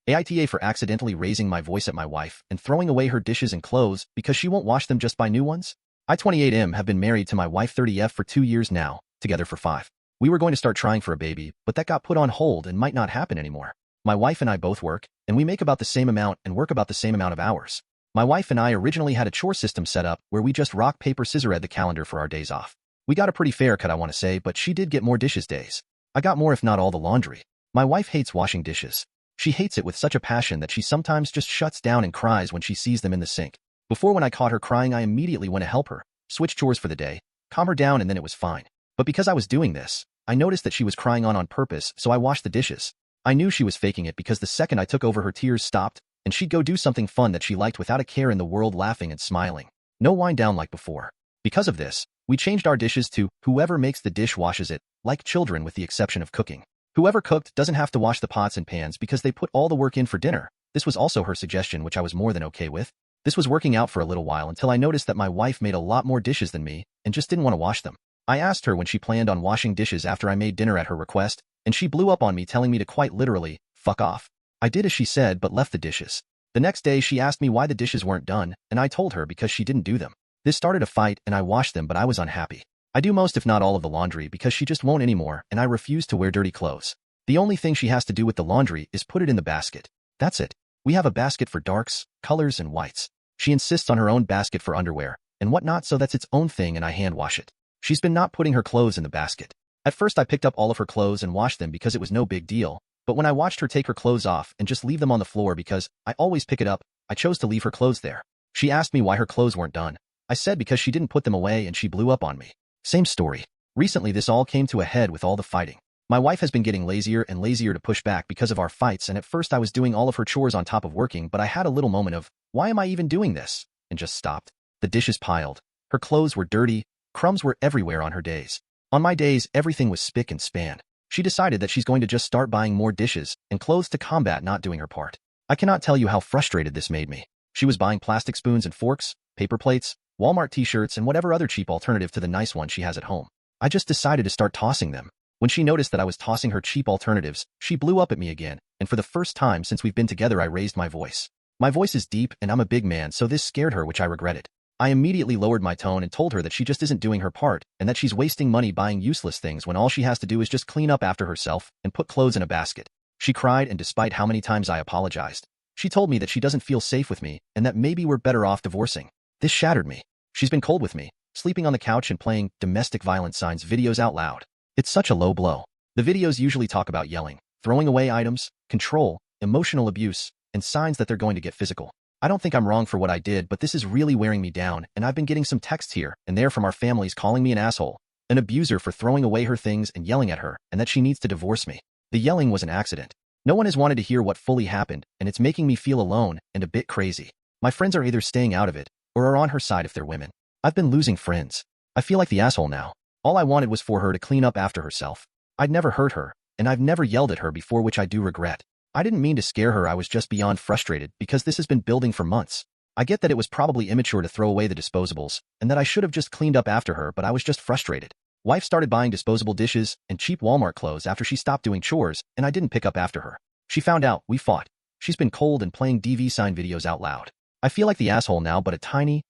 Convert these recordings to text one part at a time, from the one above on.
AITA for accidentally raising my voice at my wife and throwing away her dishes and clothes because she won't wash them just buy new ones. I 28M have been married to my wife 30F for 2 years now, together for 5. We were going to start trying for a baby, but that got put on hold and might not happen anymore. My wife and I both work, and we make about the same amount and work about the same amount of hours. My wife and I originally had a chore system set up where we just rock, paper, scissor-ed the calendar for our days off. We got a pretty fair cut, I want to say, but she did get more dishes days. I got more if not all the laundry. My wife hates washing dishes. She hates it with such a passion that she sometimes just shuts down and cries when she sees them in the sink. Before, when I caught her crying, I immediately went to help her, switch chores for the day, calm her down, and then it was fine. But because I was doing this, I noticed that she was crying on purpose, so I washed the dishes. I knew she was faking it because the second I took over, her tears stopped, and she'd go do something fun that she liked without a care in the world, laughing and smiling. No wind down like before. Because of this, we changed our dishes to whoever makes the dish washes it, like children with the exception of cooking. Whoever cooked doesn't have to wash the pots and pans because they put all the work in for dinner. This was also her suggestion, which I was more than okay with. This was working out for a little while until I noticed that my wife made a lot more dishes than me and just didn't want to wash them. I asked her when she planned on washing dishes after I made dinner at her request, and she blew up on me, telling me to quite literally, fuck off. I did as she said but left the dishes. The next day she asked me why the dishes weren't done, and I told her because she didn't do them. This started a fight and I washed them, but I was unhappy. I do most if not all of the laundry because she just won't anymore, and I refuse to wear dirty clothes. The only thing she has to do with the laundry is put it in the basket. That's it. We have a basket for darks, colors, and whites. She insists on her own basket for underwear and whatnot, so that's its own thing, and I hand wash it. She's been not putting her clothes in the basket. At first I picked up all of her clothes and washed them because it was no big deal, but when I watched her take her clothes off and just leave them on the floor because I always pick it up, I chose to leave her clothes there. She asked me why her clothes weren't done. I said because she didn't put them away, and she blew up on me. Same story. Recently this all came to a head with all the fighting. My wife has been getting lazier and lazier to push back because of our fights, and at first I was doing all of her chores on top of working, but I had a little moment of, why am I even doing this? And just stopped. The dishes piled. Her clothes were dirty. Crumbs were everywhere on her days. On my days, everything was spick and span. She decided that she's going to just start buying more dishes and clothes to combat not doing her part. I cannot tell you how frustrated this made me. She was buying plastic spoons and forks, paper plates, Walmart t-shirts, and whatever other cheap alternative to the nice one she has at home. I just decided to start tossing them. When she noticed that I was tossing her cheap alternatives, she blew up at me again, and for the first time since we've been together I raised my voice. My voice is deep and I'm a big man, so this scared her, which I regretted. I immediately lowered my tone and told her that she just isn't doing her part and that she's wasting money buying useless things when all she has to do is just clean up after herself and put clothes in a basket. She cried, and despite how many times I apologized, she told me that she doesn't feel safe with me and that maybe we're better off divorcing. This shattered me. She's been cold with me, sleeping on the couch and playing domestic violence signs videos out loud. It's such a low blow. The videos usually talk about yelling, throwing away items, control, emotional abuse, and signs that they're going to get physical. I don't think I'm wrong for what I did, but this is really wearing me down, and I've been getting some texts here and there from our families calling me an asshole, an abuser for throwing away her things and yelling at her, and that she needs to divorce me. The yelling was an accident. No one has wanted to hear what fully happened, and it's making me feel alone and a bit crazy. My friends are either staying out of it or are on her side if they're women. I've been losing friends. I feel like the asshole now. All I wanted was for her to clean up after herself. I'd never hurt her, and I've never yelled at her before, which I do regret. I didn't mean to scare her, I was just beyond frustrated because this has been building for months. I get that it was probably immature to throw away the disposables, and that I should have just cleaned up after her, but I was just frustrated. Wife started buying disposable dishes and cheap Walmart clothes after she stopped doing chores, and I didn't pick up after her. She found out, we fought. She's been cold and playing DV sign videos out loud. I feel like the asshole now, but a tiny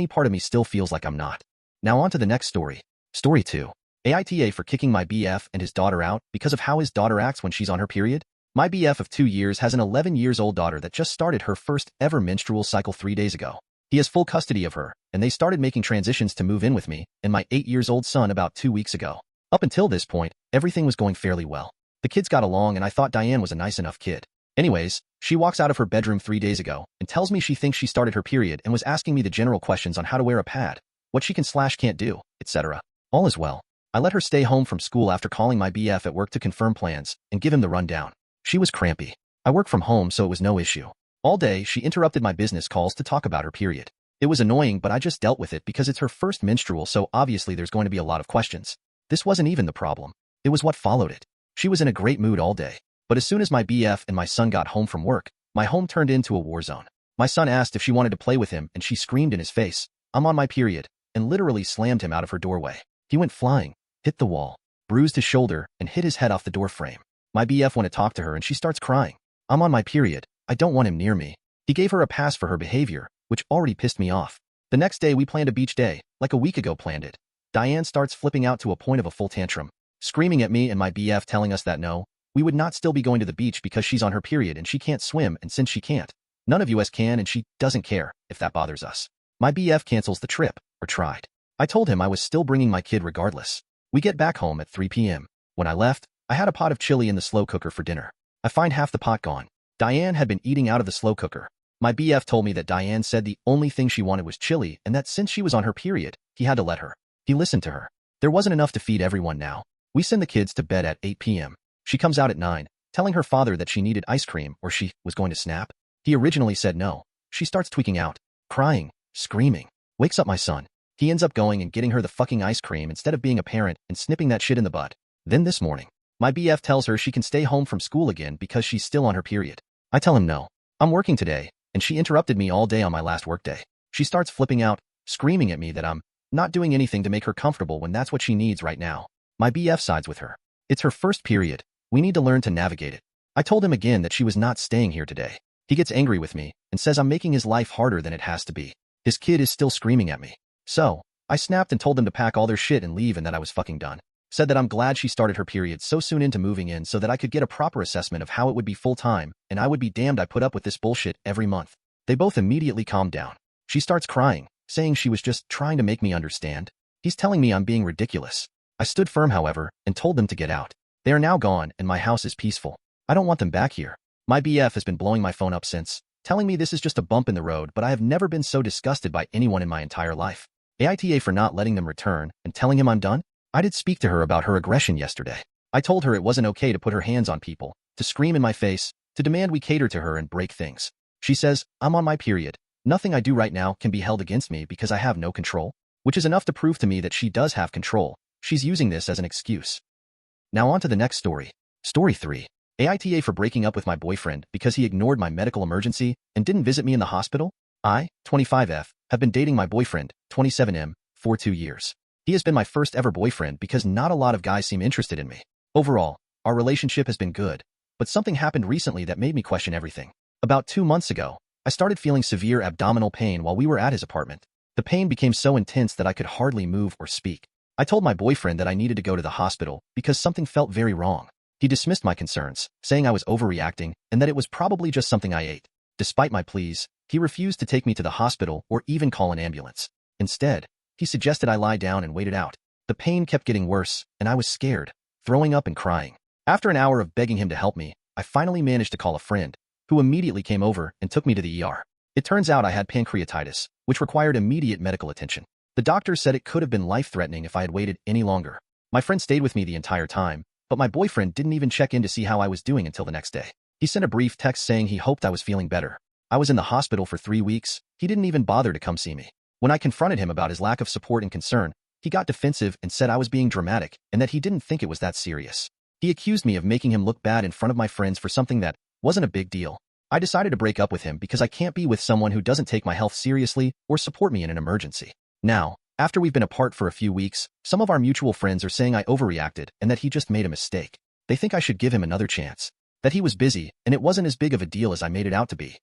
part of me still feels like I'm not. Now on to the next story. Story 2. AITA for kicking my BF and his daughter out because of how his daughter acts when she's on her period. My BF of 2 years has an 11-year-old daughter that just started her first ever menstrual cycle 3 days ago. He has full custody of her, and they started making transitions to move in with me and my 8-year-old son about 2 weeks ago. Up until this point, everything was going fairly well. The kids got along, and I thought Diane was a nice enough kid. Anyways, she walks out of her bedroom 3 days ago and tells me she thinks she started her period and was asking me the general questions on how to wear a pad, what she can/can't do, etc. All is well. I let her stay home from school after calling my BF at work to confirm plans and give him the rundown. She was crampy. I work from home, so it was no issue. All day, she interrupted my business calls to talk about her period. It was annoying, but I just dealt with it because it's her first menstrual, so obviously there's going to be a lot of questions. This wasn't even the problem. It was what followed it. She was in a great mood all day. But as soon as my BF and my son got home from work, my home turned into a war zone. My son asked if she wanted to play with him, and she screamed in his face, "I'm on my period," and literally slammed him out of her doorway. He went flying, hit the wall, bruised his shoulder, and hit his head off the door frame. My BF went to talk to her, and she starts crying. I'm on my period. I don't want him near me. He gave her a pass for her behavior, which already pissed me off. The next day we planned a beach day, like a week ago planned it. Diane starts flipping out to a point of a full tantrum, screaming at me and my BF telling us that no, we would not still be going to the beach because she's on her period and she can't swim, and since she can't, none of us can, and she doesn't care if that bothers us. My BF cancels the trip, or tried. I told him I was still bringing my kid regardless. We get back home at 3 p.m. When I left, I had a pot of chili in the slow cooker for dinner. I find half the pot gone. Diane had been eating out of the slow cooker. My BF told me that Diane said the only thing she wanted was chili and that since she was on her period, he had to let her. He listened to her. There wasn't enough to feed everyone now. We send the kids to bed at 8 p.m. She comes out at 9, telling her father that she needed ice cream or she was going to snap. He originally said no. She starts tweaking out, crying, screaming, wakes up my son. He ends up going and getting her the fucking ice cream instead of being a parent and snipping that shit in the bud. Then this morning, my BF tells her she can stay home from school again because she's still on her period. I tell him no. I'm working today, and she interrupted me all day on my last workday. She starts flipping out, screaming at me that I'm not doing anything to make her comfortable when that's what she needs right now. My BF sides with her. It's her first period. We need to learn to navigate it. I told him again that she was not staying here today. He gets angry with me and says I'm making his life harder than it has to be. His kid is still screaming at me. So, I snapped and told them to pack all their shit and leave and that I was fucking done. Said that I'm glad she started her period so soon into moving in so that I could get a proper assessment of how it would be full-time, and I would be damned I put up with this bullshit every month. They both immediately calmed down. She starts crying, saying she was just trying to make me understand. He's telling me I'm being ridiculous. I stood firm, however, and told them to get out. They are now gone, and my house is peaceful. I don't want them back here. My BF has been blowing my phone up since, telling me this is just a bump in the road, but I have never been so disgusted by anyone in my entire life. AITA for not letting them return and telling him I'm done? I did speak to her about her aggression yesterday. I told her it wasn't okay to put her hands on people, to scream in my face, to demand we cater to her and break things. She says, I'm on my period. Nothing I do right now can be held against me because I have no control, which is enough to prove to me that she does have control. She's using this as an excuse. Now on to the next story. Story 3. AITA for breaking up with my boyfriend because he ignored my medical emergency and didn't visit me in the hospital. I, 25F, have been dating my boyfriend, 27M, for 2 years. He has been my first ever boyfriend because not a lot of guys seem interested in me. Overall, our relationship has been good, but something happened recently that made me question everything. About 2 months ago, I started feeling severe abdominal pain while we were at his apartment. The pain became so intense that I could hardly move or speak. I told my boyfriend that I needed to go to the hospital because something felt very wrong. He dismissed my concerns, saying I was overreacting and that it was probably just something I ate. Despite my pleas, he refused to take me to the hospital or even call an ambulance. Instead, he suggested I lie down and wait it out. The pain kept getting worse, and I was scared, throwing up and crying. After an hour of begging him to help me, I finally managed to call a friend, who immediately came over and took me to the ER. It turns out I had pancreatitis, which required immediate medical attention. The doctor said it could have been life-threatening if I had waited any longer. My friend stayed with me the entire time, but my boyfriend didn't even check in to see how I was doing until the next day. He sent a brief text saying he hoped I was feeling better. I was in the hospital for 3 weeks. He didn't even bother to come see me. When I confronted him about his lack of support and concern, he got defensive and said I was being dramatic and that he didn't think it was that serious. He accused me of making him look bad in front of my friends for something that wasn't a big deal. I decided to break up with him because I can't be with someone who doesn't take my health seriously or support me in an emergency. Now, after we've been apart for a few weeks, some of our mutual friends are saying I overreacted and that he just made a mistake. They think I should give him another chance, that he was busy and it wasn't as big of a deal as I made it out to be.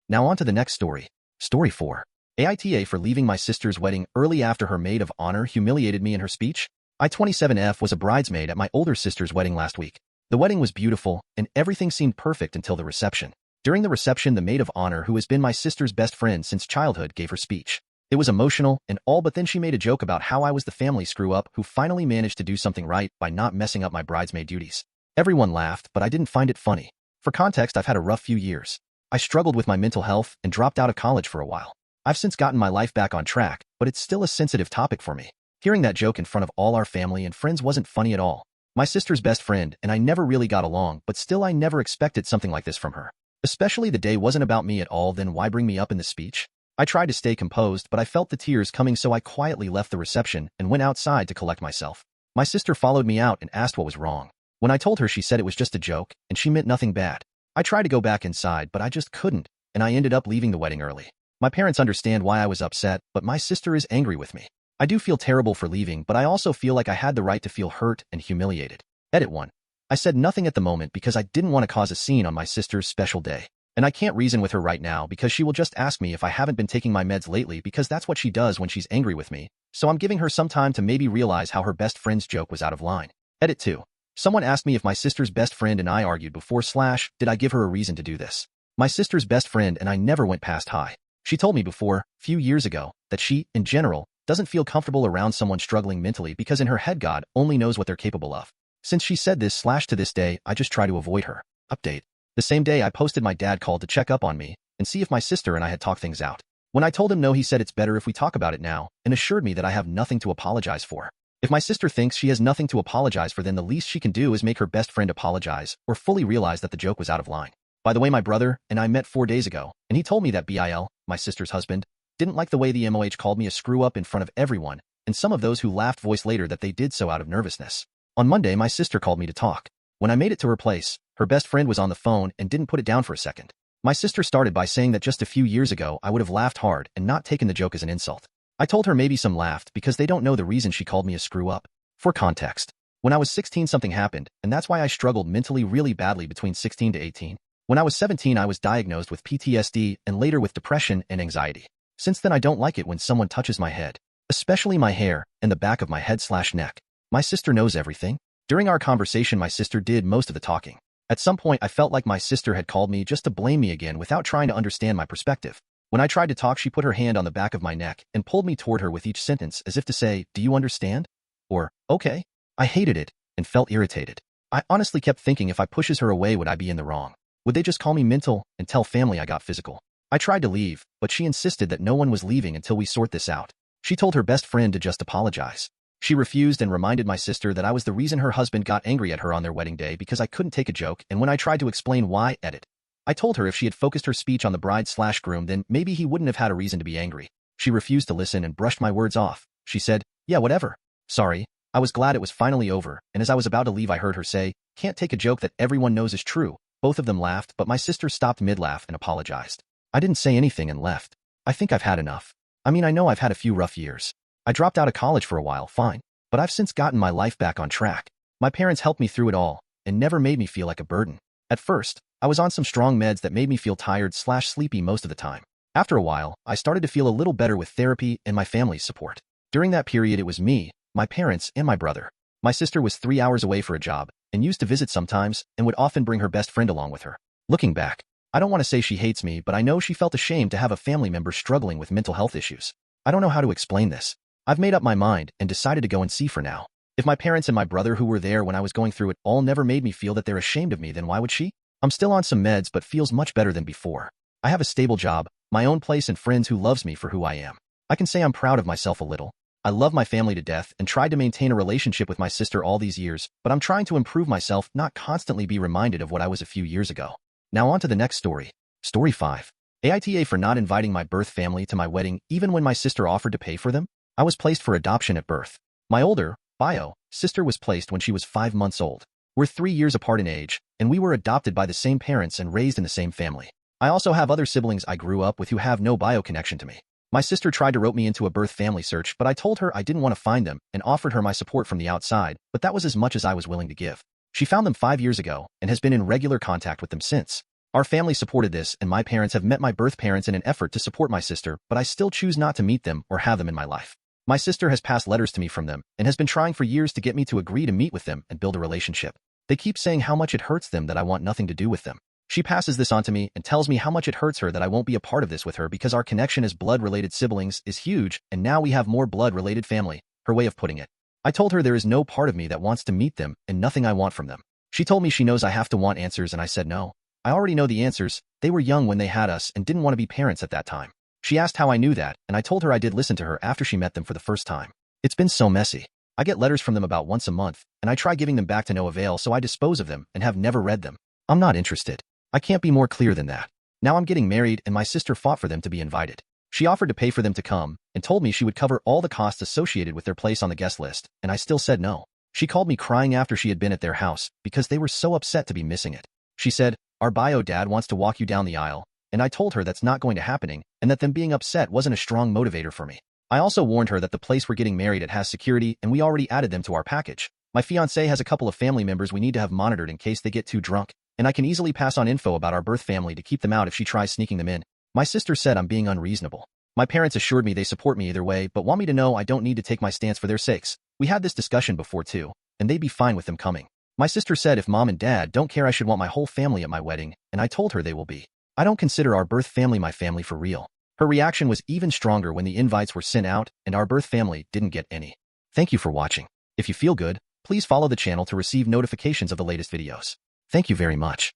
Now on to the next story. Story 4. AITA for leaving my sister's wedding early after her maid of honor humiliated me in her speech. I, 27F, was a bridesmaid at my older sister's wedding last week. The wedding was beautiful, and everything seemed perfect until the reception. During the reception, the maid of honor, who has been my sister's best friend since childhood, gave her speech. It was emotional and all, but then she made a joke about how I was the family screw-up who finally managed to do something right by not messing up my bridesmaid duties. Everyone laughed, but I didn't find it funny. For context, I've had a rough few years. I struggled with my mental health and dropped out of college for a while. I've since gotten my life back on track, but it's still a sensitive topic for me. Hearing that joke in front of all our family and friends wasn't funny at all. My sister's best friend and I never really got along, but still I never expected something like this from her. Especially the day wasn't about me at all, then why bring me up in the speech? I tried to stay composed, but I felt the tears coming, so I quietly left the reception and went outside to collect myself. My sister followed me out and asked what was wrong. When I told her, she said it was just a joke and she meant nothing bad. I tried to go back inside, but I just couldn't, and I ended up leaving the wedding early. My parents understand why I was upset, but my sister is angry with me. I do feel terrible for leaving, but I also feel like I had the right to feel hurt and humiliated. Edit 1. I said nothing at the moment because I didn't want to cause a scene on my sister's special day. And I can't reason with her right now because she will just ask me if I haven't been taking my meds lately because that's what she does when she's angry with me. So I'm giving her some time to maybe realize how her best friend's joke was out of line. Edit 2. Someone asked me if my sister's best friend and I argued before / did I give her a reason to do this. My sister's best friend and I never went past high. She told me before, few years ago, that she, in general, doesn't feel comfortable around someone struggling mentally because in her head God only knows what they're capable of. Since she said this / to this day, I just try to avoid her. Update. The same day I posted my dad called to check up on me and see if my sister and I had talked things out. When I told him no, he said it's better if we talk about it now and assured me that I have nothing to apologize for. If my sister thinks she has nothing to apologize for, then the least she can do is make her best friend apologize or fully realize that the joke was out of line. By the way, my brother and I met 4 days ago, and he told me that Bill, my sister's husband, didn't like the way the MOH called me a screw-up in front of everyone, and some of those who laughed voiced later that they did so out of nervousness. On Monday, my sister called me to talk. When I made it to her place, her best friend was on the phone and didn't put it down for a second. My sister started by saying that just a few years ago I would have laughed hard and not taken the joke as an insult. I told her maybe some laughed because they don't know the reason she called me a screw-up. For context, when I was 16 something happened, and that's why I struggled mentally really badly between 16 to 18. When I was 17 I was diagnosed with PTSD and later with depression and anxiety. Since then I don't like it when someone touches my head, especially my hair and the back of my head / neck. My sister knows everything. During our conversation my sister did most of the talking. At some point I felt like my sister had called me just to blame me again without trying to understand my perspective. When I tried to talk she put her hand on the back of my neck and pulled me toward her with each sentence as if to say, "Do you understand?" Or, "Okay." I hated it and felt irritated. I honestly kept thinking if I pushes her away would I be in the wrong? Would they just call me mental and tell family I got physical? I tried to leave, but she insisted that no one was leaving until we sort this out. She told her best friend to just apologize. She refused and reminded my sister that I was the reason her husband got angry at her on their wedding day because I couldn't take a joke, and when I tried to explain why, edit. I told her if she had focused her speech on the bride/groom then maybe he wouldn't have had a reason to be angry. She refused to listen and brushed my words off. She said, "Yeah, whatever. Sorry." I was glad it was finally over, and as I was about to leave I heard her say, "Can't take a joke that everyone knows is true." Both of them laughed, but my sister stopped mid-laugh and apologized. I didn't say anything and left. I think I've had enough. I mean, I know I've had a few rough years. I dropped out of college for a while, fine. But I've since gotten my life back on track. My parents helped me through it all and never made me feel like a burden. At first, I was on some strong meds that made me feel tired / sleepy most of the time. After a while, I started to feel a little better with therapy and my family's support. During that period, it was me, my parents, and my brother. My sister was 3 hours away for a job and used to visit sometimes and would often bring her best friend along with her. Looking back, I don't want to say she hates me, but I know she felt ashamed to have a family member struggling with mental health issues. I don't know how to explain this. I've made up my mind and decided to go and see for now. If my parents and my brother who were there when I was going through it all never made me feel that they're ashamed of me, then why would she? I'm still on some meds but feels much better than before. I have a stable job, my own place and friends who loves me for who I am. I can say I'm proud of myself a little. I love my family to death and tried to maintain a relationship with my sister all these years, but I'm trying to improve myself, not constantly be reminded of what I was a few years ago. Now on to the next story. Story 5. AITA for not inviting my birth family to my wedding even when my sister offered to pay for them. I was placed for adoption at birth. My older, bio, sister was placed when she was 5 months old. We're 3 years apart in age, and we were adopted by the same parents and raised in the same family. I also have other siblings I grew up with who have no bio connection to me. My sister tried to rope me into a birth family search, but I told her I didn't want to find them and offered her my support from the outside, but that was as much as I was willing to give. She found them 5 years ago and has been in regular contact with them since. Our family supported this, and my parents have met my birth parents in an effort to support my sister, but I still choose not to meet them or have them in my life. My sister has passed letters to me from them and has been trying for years to get me to agree to meet with them and build a relationship. They keep saying how much it hurts them that I want nothing to do with them. She passes this on to me and tells me how much it hurts her that I won't be a part of this with her because our connection as blood-related siblings is huge and now we have more blood-related family, her way of putting it. I told her there is no part of me that wants to meet them and nothing I want from them. She told me she knows I have to want answers and I said no. I already know the answers. They were young when they had us and didn't want to be parents at that time. She asked how I knew that, and I told her I did listen to her after she met them for the first time. It's been so messy. I get letters from them about once a month, and I try giving them back to no avail, so I dispose of them and have never read them. I'm not interested. I can't be more clear than that. Now I'm getting married, and my sister fought for them to be invited. She offered to pay for them to come and told me she would cover all the costs associated with their place on the guest list, and I still said no. She called me crying after she had been at their house because they were so upset to be missing it. She said, "Our bio dad wants to walk you down the aisle," and I told her that's not going to happen and that them being upset wasn't a strong motivator for me. I also warned her that the place we're getting married at has security and we already added them to our package. My fiancé has a couple of family members we need to have monitored in case they get too drunk, and I can easily pass on info about our birth family to keep them out if she tries sneaking them in. My sister said I'm being unreasonable. My parents assured me they support me either way, but want me to know I don't need to take my stance for their sakes. We had this discussion before too, and they'd be fine with them coming. My sister said if mom and dad don't care I should want my whole family at my wedding, and I told her they will be. I don't consider our birth family my family for real. Her reaction was even stronger when the invites were sent out and our birth family didn't get any. Thank you for watching. If you feel good, please follow the channel to receive notifications of the latest videos. Thank you very much.